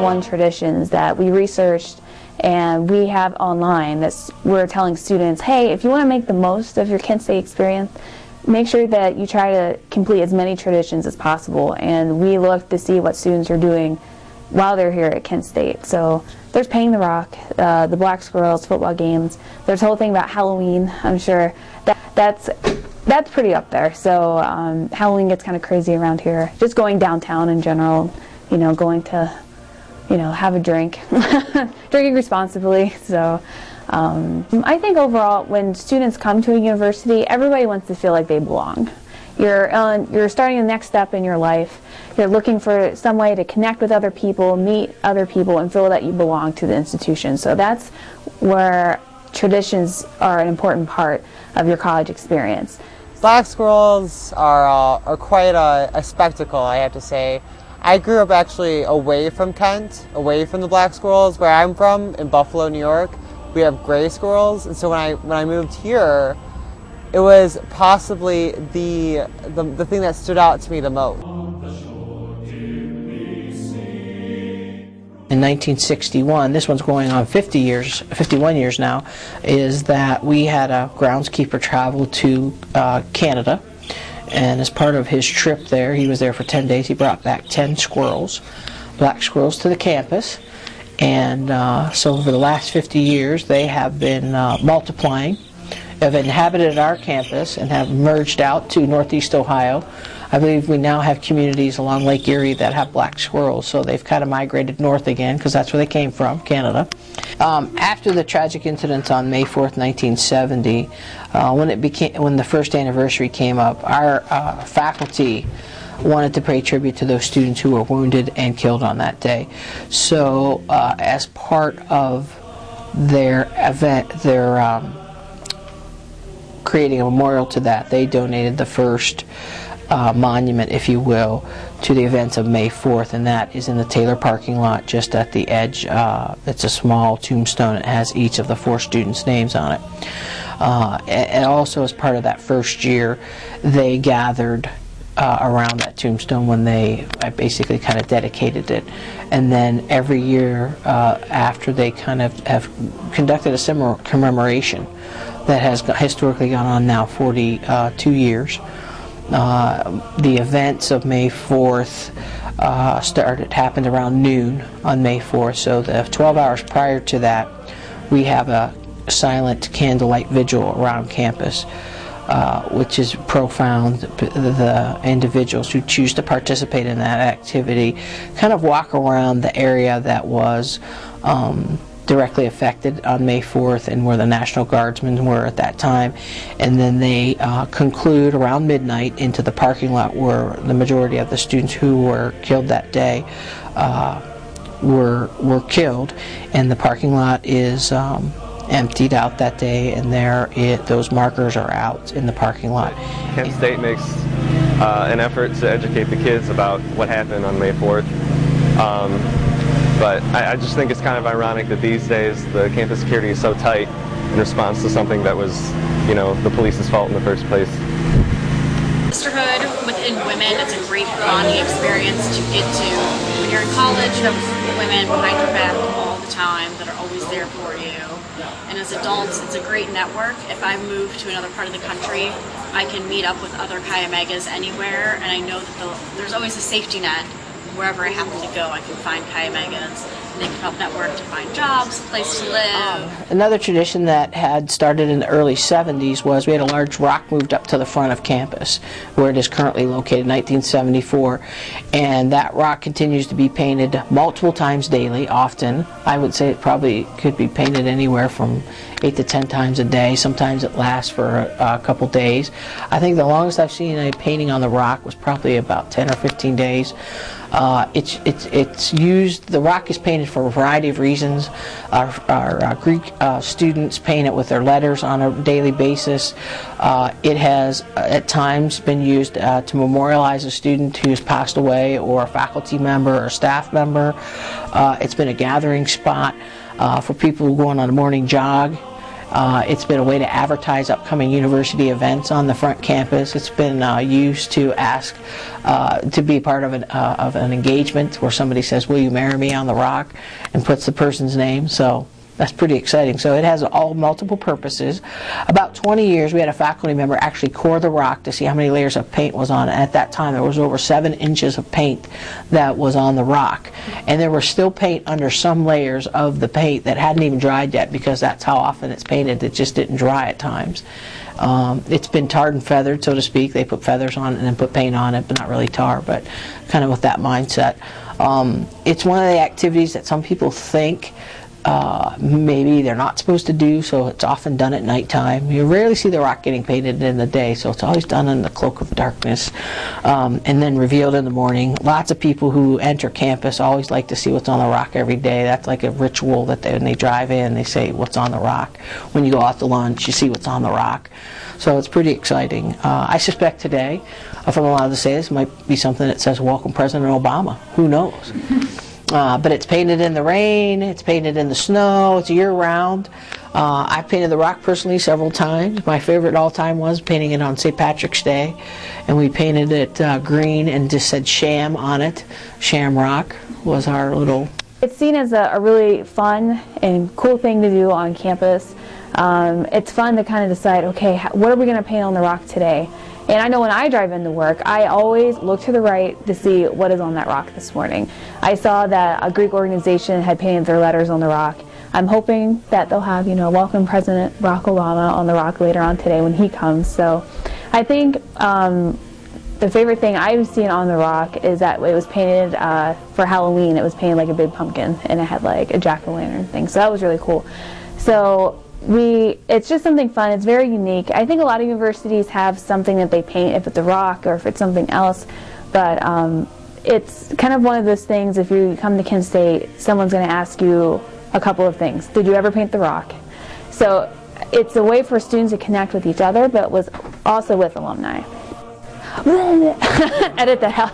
One traditions that we researched and we have online that we're telling students, hey, if you want to make the most of your Kent State experience, make sure that you try to complete as many traditions as possible. And we look to see what students are doing while they're here at Kent State. So there's Painting the Rock, the Black Squirrels, football games. There's a whole thing about Halloween. I'm sure that's pretty up there. So Halloween gets kind of crazy around here. Just going downtown in general, you know, going to, you know, have a drink, drinking responsibly. So I think overall, when students come to a university, everybody wants to feel like they belong. You're starting the next step in your life. You're looking for some way to connect with other people, meet other people, and feel that you belong to the institution. So that's where traditions are an important part of your college experience. Black Squirrels are quite a spectacle, I have to say. I grew up actually away from Kent, away from the Black Squirrels. Where I'm from, in Buffalo, New York, we have gray squirrels. And so when I moved here, it was possibly the thing that stood out to me the most. In 1961, this one's going on 51 years now, is that we had a groundskeeper travel to Canada. And as part of his trip there, he was there for 10 days, he brought back 10 squirrels, black squirrels, to the campus. And so over the last 50 years, they have been multiplying, have inhabited our campus, and have merged out to Northeast Ohio. I believe we now have communities along Lake Erie that have black squirrels, so they've kind of migrated north again, because that's where they came from, Canada. After the tragic incidents on May 4th, 1970, when the first anniversary came up, our faculty wanted to pay tribute to those students who were wounded and killed on that day. So as part of their event, creating a memorial to that, they donated the first monument, if you will, to the events of May 4th, and that is in the Taylor parking lot just at the edge. It's a small tombstone. It has each of the 4 students' names on it. And also, as part of that first year, they gathered around that tombstone when I basically kind of dedicated it. And then every year after, they kind of have conducted a similar commemoration that has historically gone on now 42 years. The events of May 4th happened around noon on May 4th, so the 12 hours prior to that, we have a silent candlelight vigil around campus, which is profound. The individuals who choose to participate in that activity kind of walk around the area that was directly affected on May 4th and where the National Guardsmen were at that time, and then they conclude around midnight into the parking lot where the majority of the students who were killed that day were killed, and the parking lot is emptied out that day, and those markers are out in the parking lot. Kent State makes an effort to educate the kids about what happened on May 4th. But I just think it's kind of ironic that these days the campus security is so tight in response to something that was, you know, the police's fault in the first place. Sisterhood within women, it's a great bonding experience to get to. When you're in college, you have women behind your back all the time that are always there for you. And as adults, it's a great network. If I move to another part of the country, I can meet up with other Chi Omegas anywhere, and I know that there's always a safety net. Wherever I happen to go, I can find Chi Omegas, and they can help network to find jobs, a place to live. Another tradition that had started in the early 70s was we had a large rock moved up to the front of campus, where it is currently located, 1974, and that rock continues to be painted multiple times daily, often. I would say it probably could be painted anywhere from 8 to 10 times a day. Sometimes it lasts for a couple days. I think the longest I've seen a painting on the rock was probably about 10 or 15 days. It's used. The rock is painted for a variety of reasons. Our Greek students paint it with their letters on a daily basis. It has at times been used to memorialize a student who's passed away, or a faculty member or a staff member. It's been a gathering spot for people who go on a morning jog. It's been a way to advertise upcoming university events on the front campus. It's been used to ask to be part of an engagement where somebody says, "Will you marry me on the rock?" and puts the person's name. So that's pretty exciting. So it has all multiple purposes. About 20 years, we had a faculty member actually core the rock to see how many layers of paint was on it. At that time, there was over 7 inches of paint that was on the rock. And there was still paint under some layers of the paint that hadn't even dried yet, because that's how often it's painted. It just didn't dry at times. It's been tarred and feathered, so to speak. They put feathers on it and then put paint on it, but not really tar, but kind of with that mindset. It's one of the activities that some people think maybe they're not supposed to do, so it's often done at nighttime. You rarely see the rock getting painted in the day, so it's always done in the cloak of darkness, and then revealed in the morning. Lots of people who enter campus always like to see what's on the rock every day. That's like a ritual that when they drive in, they say, "What's on the rock?" When you go out to lunch, you see what's on the rock. So it's pretty exciting. I suspect today, if I'm allowed to say this, might be something that says, "Welcome President Obama." Who knows? But it's painted in the rain, it's painted in the snow, it's year-round. I've painted the rock personally several times. My favorite all-time was painting it on St. Patrick's Day, and we painted it green and just said "Sham" on it. Shamrock was our little... It's seen as a really fun and cool thing to do on campus. It's fun to kind of decide, okay, what are we going to paint on the rock today? And I know when I drive into work, I always look to the right to see what is on that rock this morning. I saw that a Greek organization had painted their letters on the rock. I'm hoping that they'll have, "Welcome President Barack Obama" on the rock later on today when he comes. So I think the favorite thing I've seen on the rock is that it was painted for Halloween. It was painted like a big pumpkin, and it had like a jack-o'-lantern thing. So that was really cool. So it's just something fun. It's very unique. I think a lot of universities have something that they paint, if it's a rock or if it's something else, but it's kind of one of those things. If you come to Kent State, someone's going to ask you a couple of things. Did you ever paint the rock? So it's a way for students to connect with each other, but was also with alumni. Edit the hell.